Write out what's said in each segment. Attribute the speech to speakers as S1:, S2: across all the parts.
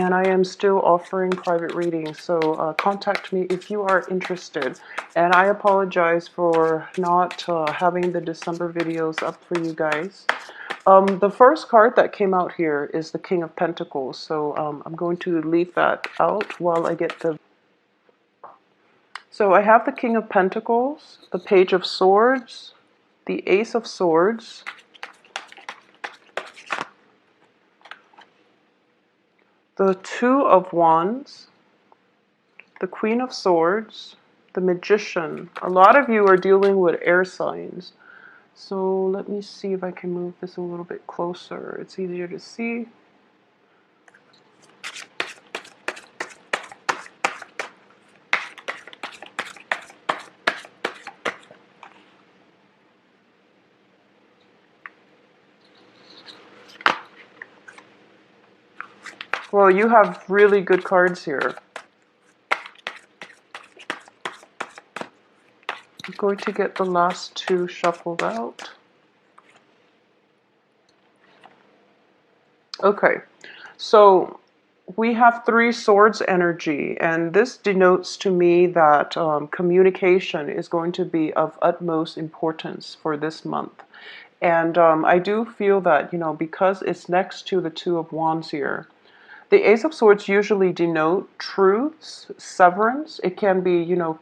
S1: and I am still offering private readings, so contact me if you are interested. And I apologize for not having the December videos up for you guys. The first card that came out here is the King of Pentacles, so I'm going to leave that out while I get the... So I have the King of Pentacles, the Page of Swords, the Ace of Swords, the Two of Wands, the Queen of Swords, the Magician. A lot of you are dealing with air signs. So let me see if I can move this a little bit closer. It's easier to see. Well, you have really good cards here. I'm going to get the last two shuffled out. Okay, so we have Three Swords energy, and this denotes to me that communication is going to be of utmost importance for this month. And I do feel that, you know, because it's next to the Two of Wands here, the Ace of Swords usually denote truths, severance. It can be, you know,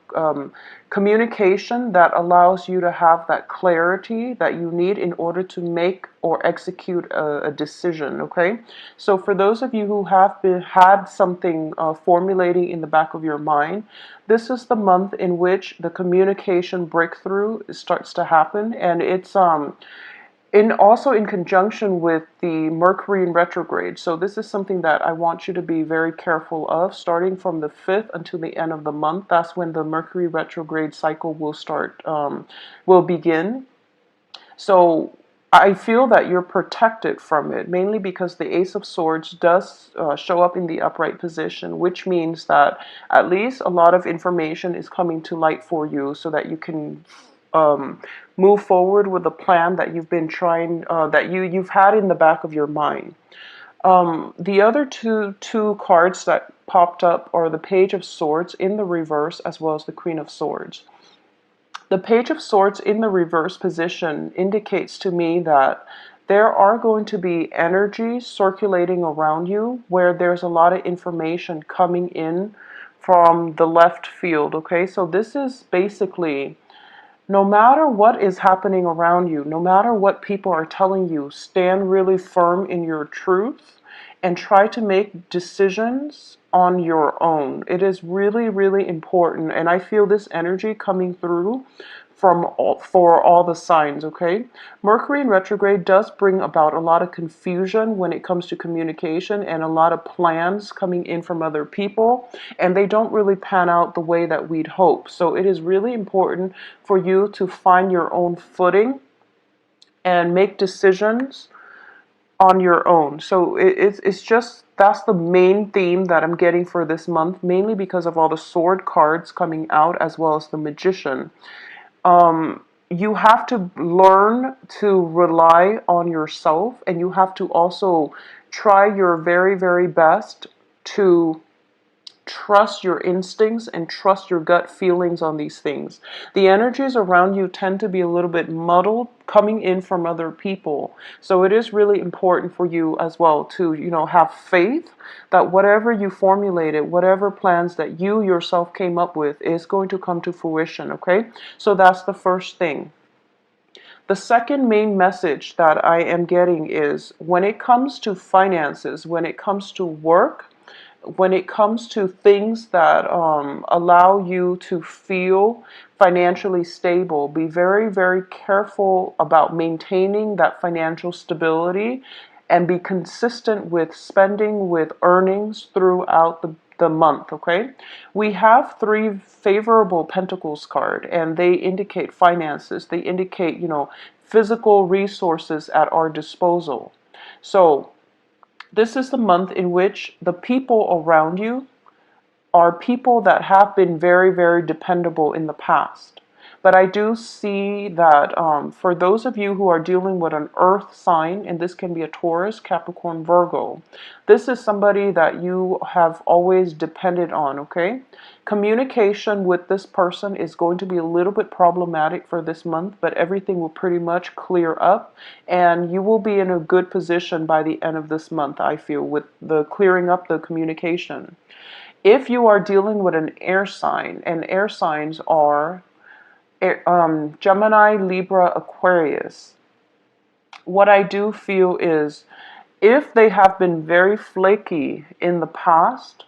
S1: communication that allows you to have that clarity that you need in order to make or execute a decision, okay? So for those of you who have had something formulating in the back of your mind, this is the month in which the communication breakthrough starts to happen, and it's also in conjunction with the Mercury in retrograde. So this is something that I want you to be very careful of, starting from the 5th until the end of the month. That's when the Mercury retrograde cycle will begin. So I feel that you're protected from it, mainly because the Ace of Swords does show up in the upright position, which means that at least a lot of information is coming to light for you so that you can move forward with a plan that you've been trying, that you've had in the back of your mind. The other two cards that popped up are the Page of Swords in the reverse, as well as the Queen of Swords. The Page of Swords in the reverse position indicates to me that there are going to be energies circulating around you where there's a lot of information coming in from the left field, okay? So this is basically, no matter what is happening around you, no matter what people are telling you, stand really firm in your truth and try to make decisions on your own. It is really, really important. And I feel this energy coming through for all the signs, okay? Mercury in retrograde does bring about a lot of confusion when it comes to communication and a lot of plans coming in from other people, and they don't really pan out the way that we'd hope. So it is really important for you to find your own footing and make decisions on your own. So it's just, that's the main theme that I'm getting for this month, mainly because of all the sword cards coming out as well as the Magician. You have to learn to rely on yourself, and you have to also try your very, very best to trust your instincts and trust your gut feelings on these things. The energies around you tend to be a little bit muddled coming in from other people. So it is really important for you as well to, you know, have faith that whatever you formulated, whatever plans that you yourself came up with is going to come to fruition, okay? So that's the first thing. The second main message that I am getting is when it comes to finances, when it comes to work, when it comes to things that allow you to feel financially stable, be very, very careful about maintaining that financial stability and be consistent with spending, with earnings throughout the month, okay? We have three favorable pentacles card, and they indicate finances. They indicate, you know, physical resources at our disposal. So this is the month in which the people around you are people that have been very, very dependable in the past. But I do see that for those of you who are dealing with an earth sign, and this can be a Taurus, Capricorn, Virgo, this is somebody that you have always depended on, okay? Communication with this person is going to be a little bit problematic for this month, but everything will pretty much clear up, and you will be in a good position by the end of this month, I feel, with the clearing up the communication. If you are dealing with an air sign, and air signs are Gemini, Libra, Aquarius, what I do feel is if they have been very flaky in the past,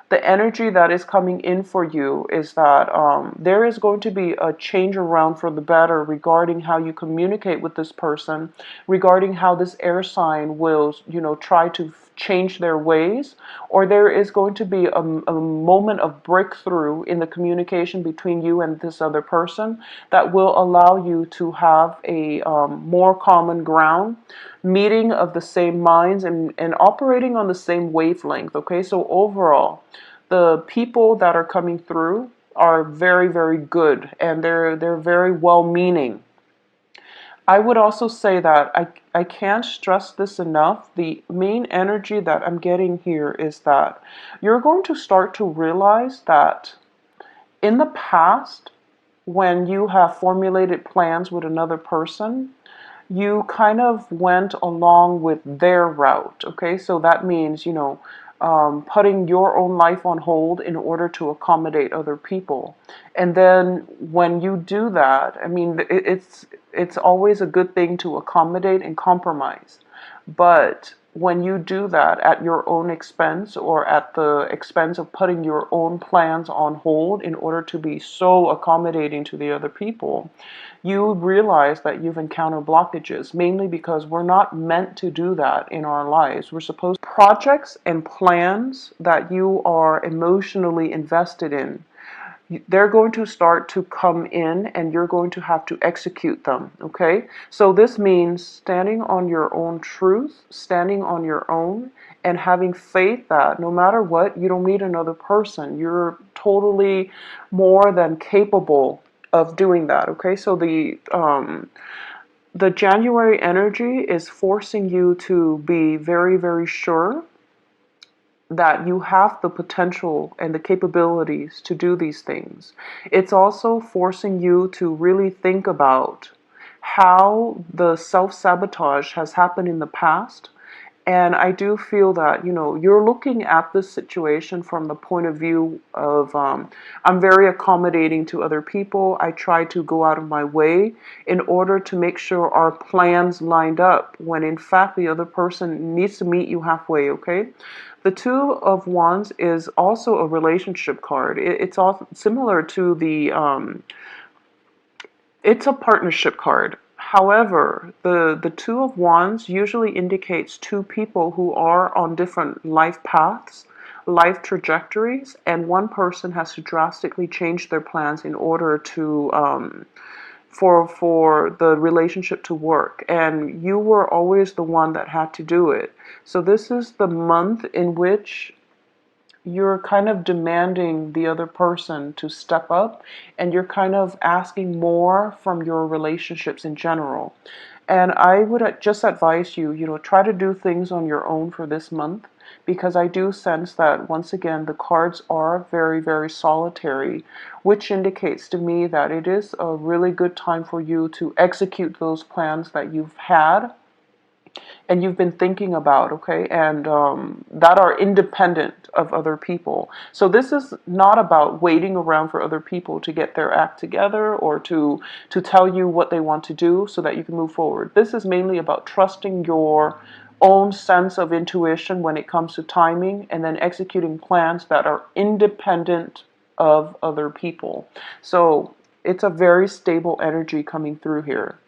S1: the energy that is coming in for you is that there is going to be a change around for the better regarding how you communicate with this person, regarding how this air sign will, try to change their ways, or there is going to be a moment of breakthrough in the communication between you and this other person that will allow you to have a more common ground, meeting of the same minds, and operating on the same wavelength. Okay, so overall, the people that are coming through are very, very good, and they're very well meaning. I would also say that I can't stress this enough. The main energy that I'm getting here is that you're going to start to realize that in the past, when you have formulated plans with another person, you kind of went along with their route. Okay, so that means, putting your own life on hold in order to accommodate other people. And then when you do that, I mean, it's always a good thing to accommodate and compromise. But when you do that at your own expense, or at the expense of putting your own plans on hold in order to be so accommodating to the other people, you realize that you've encountered blockages, mainly because we're not meant to do that in our lives. We're supposed projects and plans that you are emotionally invested in, they're going to start to come in, and you're going to have to execute them, okay? So this means standing on your own truth, standing on your own, and having faith that no matter what, you don't need another person. You're totally more than capable of doing that, okay? So the January energy is forcing you to be very, very sure that you have the potential and the capabilities to do these things. It's also forcing you to really think about how the self-sabotage has happened in the past. And I do feel that, you're looking at this situation from the point of view of, I'm very accommodating to other people. I try to go out of my way in order to make sure our plans lined up, when in fact the other person needs to meet you halfway, okay? The Two of Wands is also a relationship card. It's all similar to it's a partnership card. However, the Two of Wands usually indicates two people who are on different life paths, life trajectories, and one person has to drastically change their plans in order to for the relationship to work, and you were always the one that had to do it. So this is the month in which you're kind of demanding the other person to step up, and you're kind of asking more from your relationships in general. And I would just advise you, try to do things on your own for this month, because I do sense that once again the cards are very, very solitary, which indicates to me that it is a really good time for you to execute those plans that you've had and you've been thinking about, okay, and that are independent of other people. So this is not about waiting around for other people to get their act together, or to tell you what they want to do so that you can move forward. This is mainly about trusting your own sense of intuition when it comes to timing, and then executing plans that are independent of other people. So it's a very stable energy coming through here.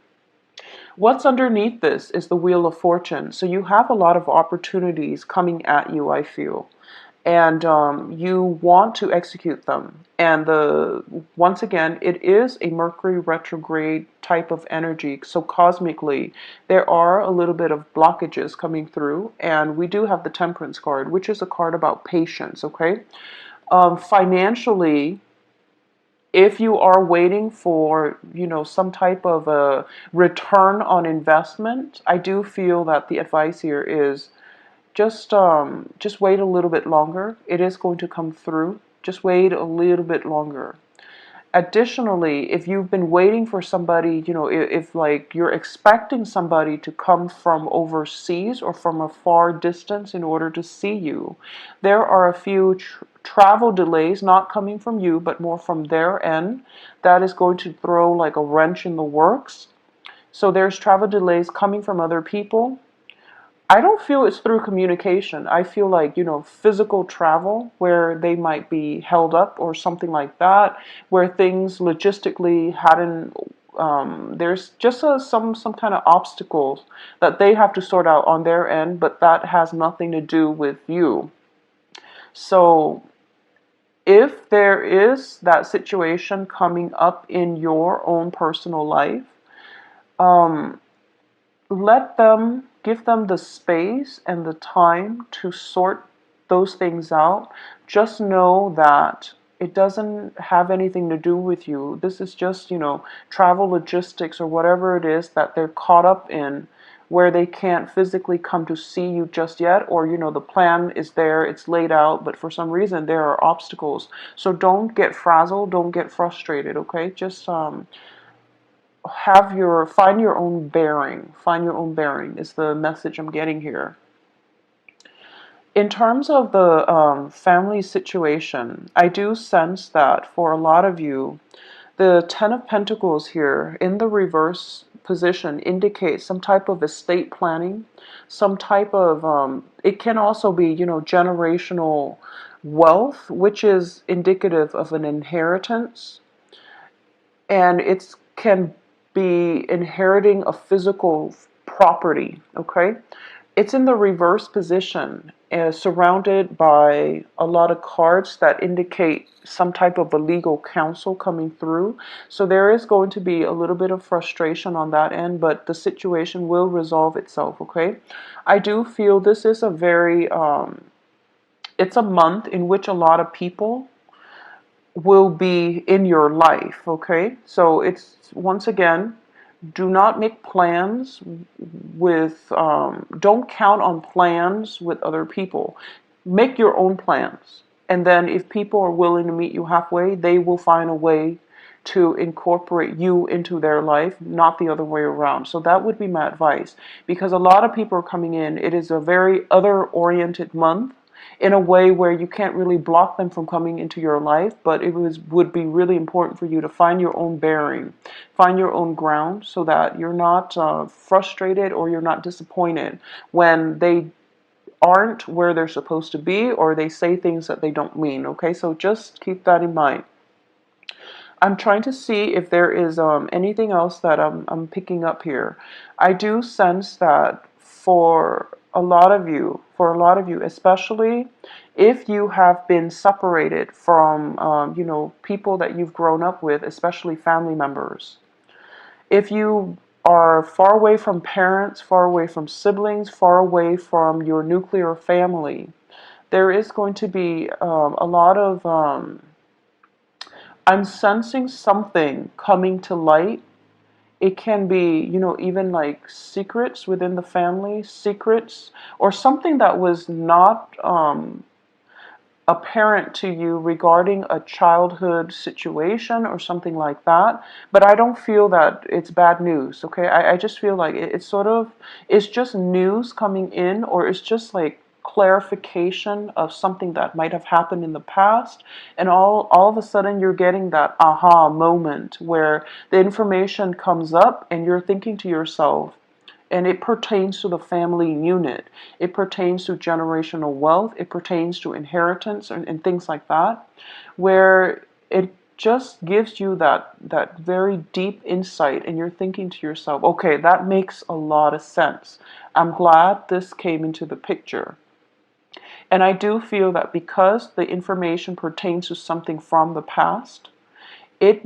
S1: What's underneath this is the Wheel of Fortune. So you have a lot of opportunities coming at you, I feel. And you want to execute them. And once again, it is a Mercury retrograde type of energy. So cosmically, there are a little bit of blockages coming through. And we do have the Temperance card, which is a card about patience, okay? Financially, If you are waiting for, some type of a return on investment, I do feel that the advice here is just wait a little bit longer. It is going to come through. Just wait a little bit longer. Additionally, if you've been waiting for somebody, if like you're expecting somebody to come from overseas or from a far distance in order to see you, there are a few travel delays, not coming from you, but more from their end. That is going to throw like a wrench in the works. So there's travel delays coming from other people. I don't feel it's through communication. I feel like, physical travel where they might be held up or something like that, where things logistically hadn't, there's just some kind of obstacles that they have to sort out on their end, but that has nothing to do with you. So if there is that situation coming up in your own personal life, um, give them the space and the time to sort those things out. Just know that it doesn't have anything to do with you. This is just, travel logistics or whatever it is that they're caught up in, where they can't physically come to see you just yet, or, the plan is there, it's laid out, but for some reason there are obstacles. So don't get frazzled, don't get frustrated, okay? Just find your own bearing. Find your own bearing is the message I'm getting here. In terms of the family situation, I do sense that for a lot of you, the Ten of Pentacles here in the reverse position indicates some type of estate planning, some type of, it can also be, generational wealth, which is indicative of an inheritance. And it can be inheriting a physical property, okay? It's in the reverse position, surrounded by a lot of cards that indicate some type of a legal counsel coming through. So there is going to be a little bit of frustration on that end, but the situation will resolve itself, okay? I do feel this is it's a month in which a lot of people will be in your life, okay? So it's, once again, do not make plans with, don't count on plans with other people. Make your own plans. And then if people are willing to meet you halfway, they will find a way to incorporate you into their life, not the other way around. So that would be my advice, because a lot of people are coming in. It is a very other-oriented month, in a way where you can't really block them from coming into your life, but would be really important for you to find your own bearing, find your own ground, so that you're not frustrated or you're not disappointed when they aren't where they're supposed to be, or they say things that they don't mean, okay? So just keep that in mind. I'm trying to see if there is anything else that I'm picking up here. I do sense that for a lot of you, especially if you have been separated from, people that you've grown up with, especially family members. If you are far away from parents, far away from siblings, far away from your nuclear family, there is going to be a lot of, I'm sensing something coming to light. It can be, even like secrets within the family, secrets, or something that was not apparent to you regarding a childhood situation or something like that. But I don't feel that it's bad news, okay? I just feel like it's just news coming in, or it's just like clarification of something that might have happened in the past, and all of a sudden you're getting that aha moment where the information comes up and you're thinking to yourself, and it pertains to the family unit. It pertains to generational wealth. It pertains to inheritance and things like that, where it just gives you that very deep insight, and you're thinking to yourself, okay, that makes a lot of sense. I'm glad this came into the picture. And I do feel that because the information pertains to something from the past, it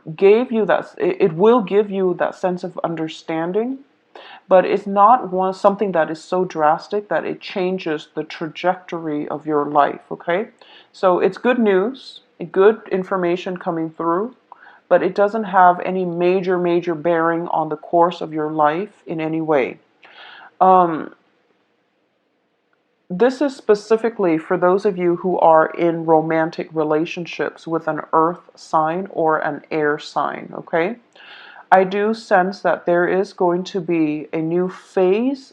S1: will give you that sense of understanding, but it's not something that is so drastic that it changes the trajectory of your life, okay? So it's good news, good information coming through, but it doesn't have any major bearing on the course of your life in any way. This is specifically for those of you who are in romantic relationships with an earth sign or an air sign, okay? I do sense that there is going to be a new phase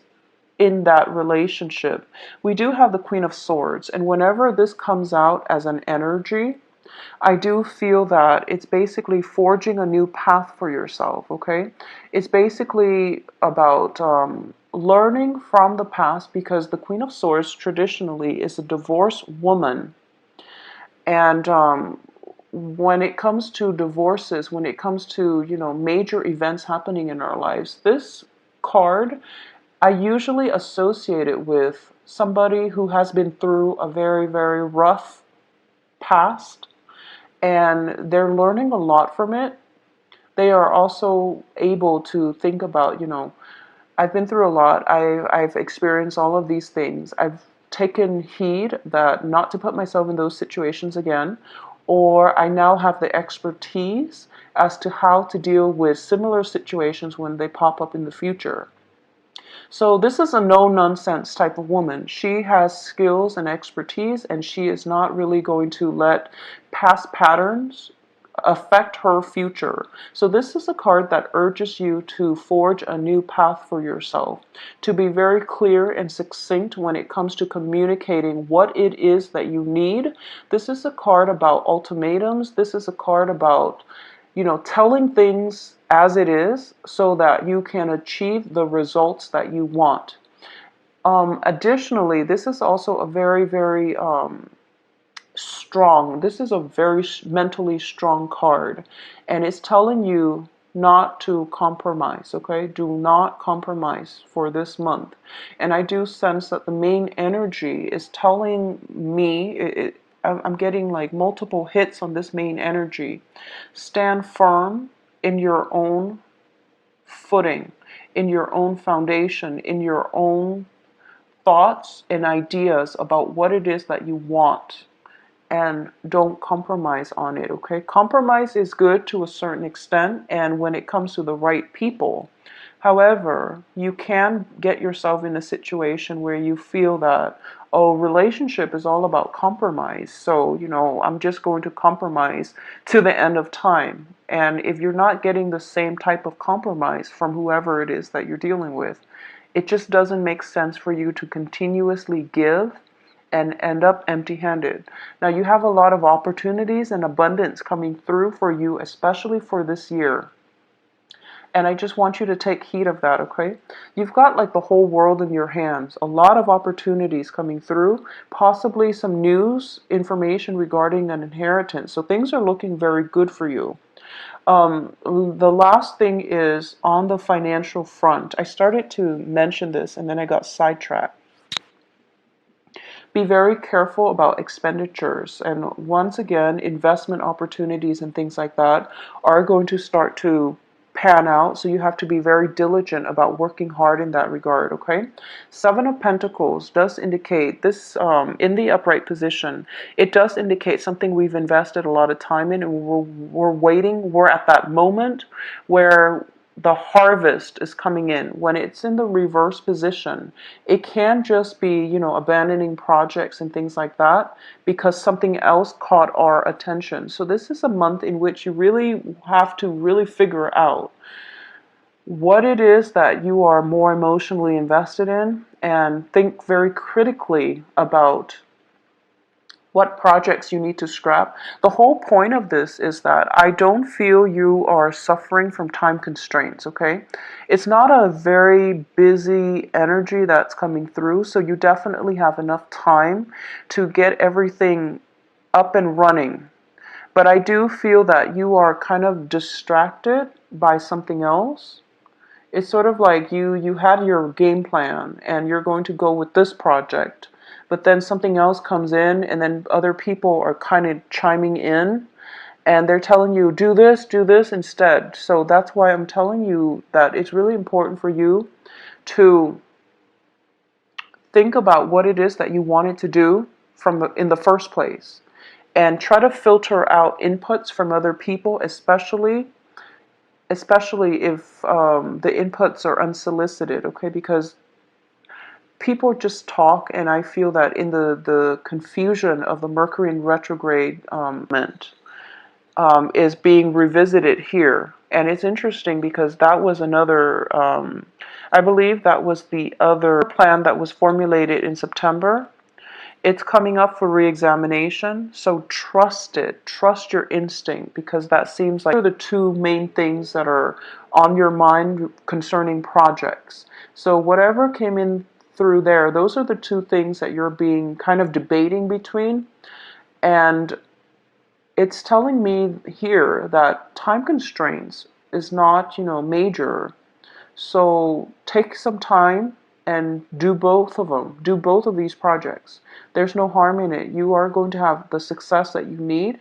S1: in that relationship. We do have the Queen of Swords, and whenever this comes out as an energy, I do feel that it's basically forging a new path for yourself, okay? It's basically about learning from the past, because the Queen of Swords traditionally is a divorced woman. And when it comes to divorces, when it comes to, major events happening in our lives, this card, I usually associate it with somebody who has been through a very rough past, and they're learning a lot from it. They are also able to think about, I've been through a lot. I've experienced all of these things. I've taken heed that not to put myself in those situations again, or I now have the expertise as to how to deal with similar situations when they pop up in the future. So this is a no-nonsense type of woman. She has skills and expertise, and she is not really going to let past patterns affect her future. So this is a card that urges you to forge a new path for yourself, to be very clear and succinct when it comes to communicating what it is that you need. This is a card about ultimatums. This is a card about, telling things as it is so that you can achieve the results that you want. Additionally, this is also a very strong, this is a very mentally strong card, and it's telling you not to compromise, okay? Do not compromise for this month. And I do sense that the main energy is telling me, I'm getting like multiple hits on this main energy. Stand firm in your own footing, in your own foundation, in your own thoughts and ideas about what it is that you want, and don't compromise on it, okay? Compromise is good to a certain extent, and when it comes to the right people. However, you can get yourself in a situation where you feel that, oh, relationship is all about compromise. So, I'm just going to compromise to the end of time. And if you're not getting the same type of compromise from whoever it is that you're dealing with, it just doesn't make sense for you to continuously give and end up empty-handed. Now, you have a lot of opportunities and abundance coming through for you, especially for this year. And I just want you to take heed of that, okay? You've got like the whole world in your hands. A lot of opportunities coming through, possibly some news, information regarding an inheritance. So things are looking very good for you. The last thing is on the financial front. I started to mention this and then I got sidetracked. Be very careful about expenditures, and once again, investment opportunities and things like that are going to start to pan out, so you have to be very diligent about working hard in that regard, okay? Seven of Pentacles does indicate this, in the upright position, it does indicate something we've invested a lot of time in, and we're waiting, we're at that moment where the harvest is coming in. When it's in the reverse position, it can just be, abandoning projects and things like that because something else caught our attention. So this is a month in which you really have to really figure out what it is that you are more emotionally invested in, and think very critically about what projects you need to scrap. The whole point of this is that I don't feel you are suffering from time constraints, okay? It's not a very busy energy that's coming through, so you definitely have enough time to get everything up and running. But I do feel that you are kind of distracted by something else. It's sort of like you had your game plan and you're going to go with this project, but then something else comes in and then other people are kind of chiming in, and they're telling you, do this instead. So that's why I'm telling you that it's really important for you to think about what it is that you wanted to do in the first place, and try to filter out inputs from other people, especially if the inputs are unsolicited, okay? Because people just talk, and I feel that in the confusion of the Mercury in retrograde is being revisited here. And it's interesting because that was another, I believe that was the other plan that was formulated in September. It's coming up for re-examination, so trust it. Trust your instinct, because that seems like the two main things that are on your mind concerning projects. So whatever came in through there, those are the two things that you're being kind of debating between. And it's telling me here that time constraints is not, major. So take some time and do both of them. Do both of these projects. There's no harm in it. You are going to have the success that you need,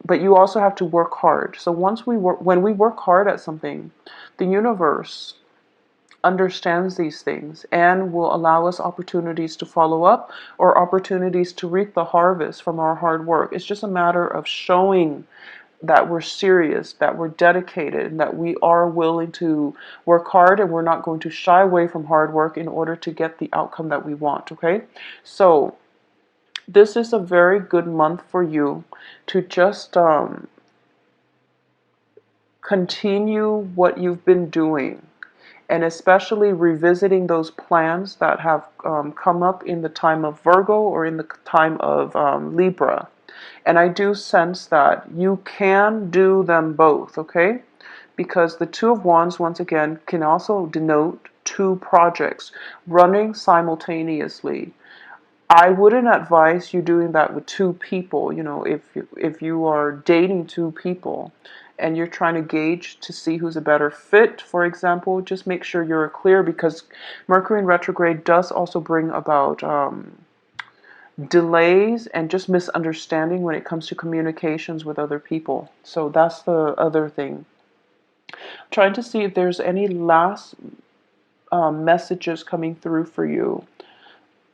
S1: but you also have to work hard. So when we work hard at something, the universe understands these things and will allow us opportunities to follow up or opportunities to reap the harvest from our hard work. It's just a matter of showing that we're serious, that we're dedicated, and that we are willing to work hard, and we're not going to shy away from hard work in order to get the outcome that we want, okay? So this is a very good month for you to just continue what you've been doing, and especially revisiting those plans that have come up in the time of Virgo or in the time of Libra. And I do sense that you can do them both, okay? Because the Two of Wands, once again, can also denote two projects running simultaneously. I wouldn't advise you doing that with two people. If you are dating two people and you're trying to gauge to see who's a better fit, for example, just make sure you're clear, because Mercury in retrograde does also bring about delays and just misunderstanding when it comes to communications with other people. So that's the other thing. I'm trying to see if there's any last messages coming through for you.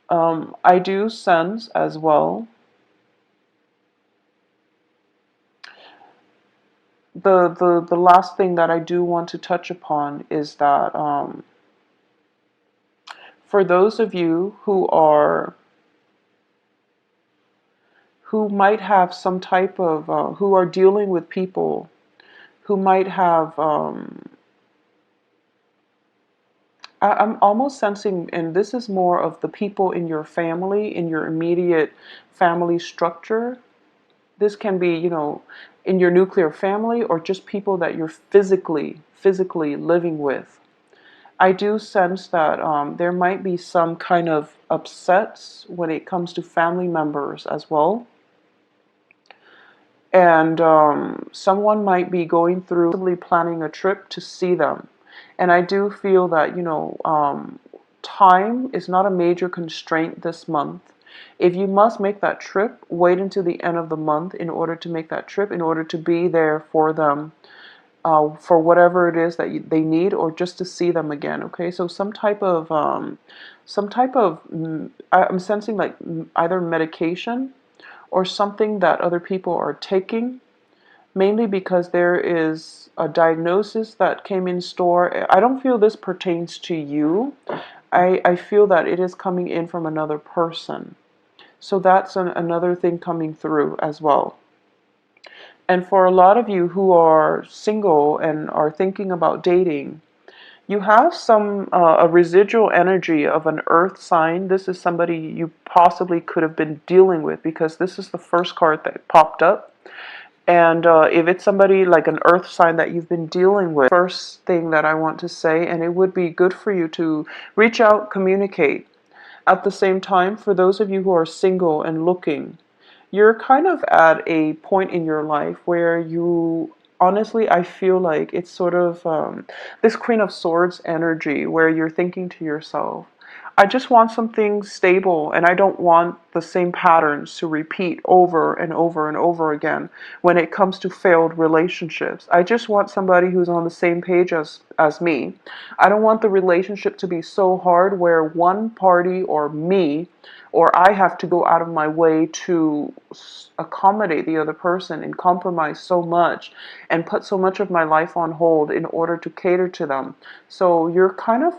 S1: I do sense as well the last thing that I do want to touch upon is that for those of you who might have some type of who are dealing with people who might have I'm almost sensing, and this is more of the people in your family, in your immediate family structure. This can be, in your nuclear family, or just people that you're physically living with. I do sense that there might be some kind of upsets when it comes to family members as well. And someone might be going through, possibly planning a trip to see them. And I do feel that, time is not a major constraint this month. If you must make that trip, wait until the end of the month in order to make that trip, in order to be there for them, for whatever it is that they need, or just to see them again. Okay, so some type of, I'm sensing like either medication or something that other people are taking, mainly because there is a diagnosis that came in store. I don't feel this pertains to you. I feel that it is coming in from another person. So that's another thing coming through as well. And for a lot of you who are single and are thinking about dating, you have a residual energy of an earth sign. This is somebody you possibly could have been dealing with, because this is the first card that popped up. And if it's somebody like an earth sign that you've been dealing with, first thing that I want to say, and it would be good for you to reach out, communicate. At the same time, for those of you who are single and looking, you're kind of at a point in your life where you, honestly, I feel like it's sort of this Queen of Swords energy, where you're thinking to yourself, I just want something stable, and I don't want the same patterns to repeat over and over and over again when it comes to failed relationships. I just want somebody who's on the same page as me. I don't want the relationship to be so hard where one party or me or I have to go out of my way to accommodate the other person and compromise so much and put so much of my life on hold in order to cater to them. So you're kind of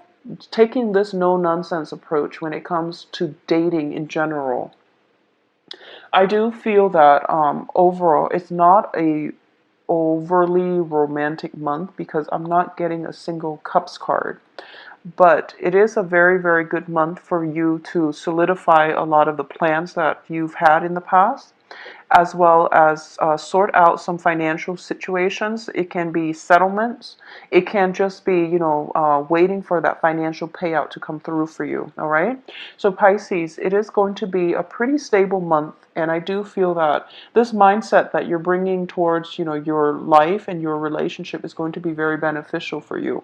S1: taking this no nonsense approach when it comes to dating in general. I do feel that overall it's not a overly romantic month because I'm not getting a single cups card. But it is a very, very good month for you to solidify a lot of the plans that you've had in the past, as well as sort out some financial situations. It can be settlements. It can just be, waiting for that financial payout to come through for you. All right. So Pisces, it is going to be a pretty stable month. And I do feel that this mindset that you're bringing towards, your life and your relationship is going to be very beneficial for you.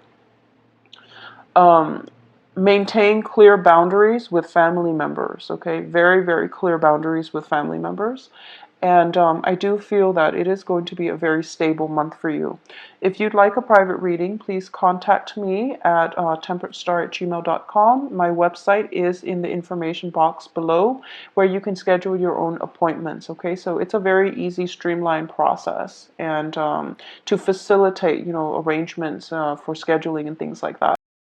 S1: Um, Maintain clear boundaries with family members, okay? Very, very clear boundaries with family members. And I do feel that it is going to be a very stable month for you. If you'd like a private reading, please contact me at temperatestar@gmail.com. My website is in the information box below where you can schedule your own appointments, okay? So it's a very easy, streamlined process and to facilitate, arrangements for scheduling and things like that.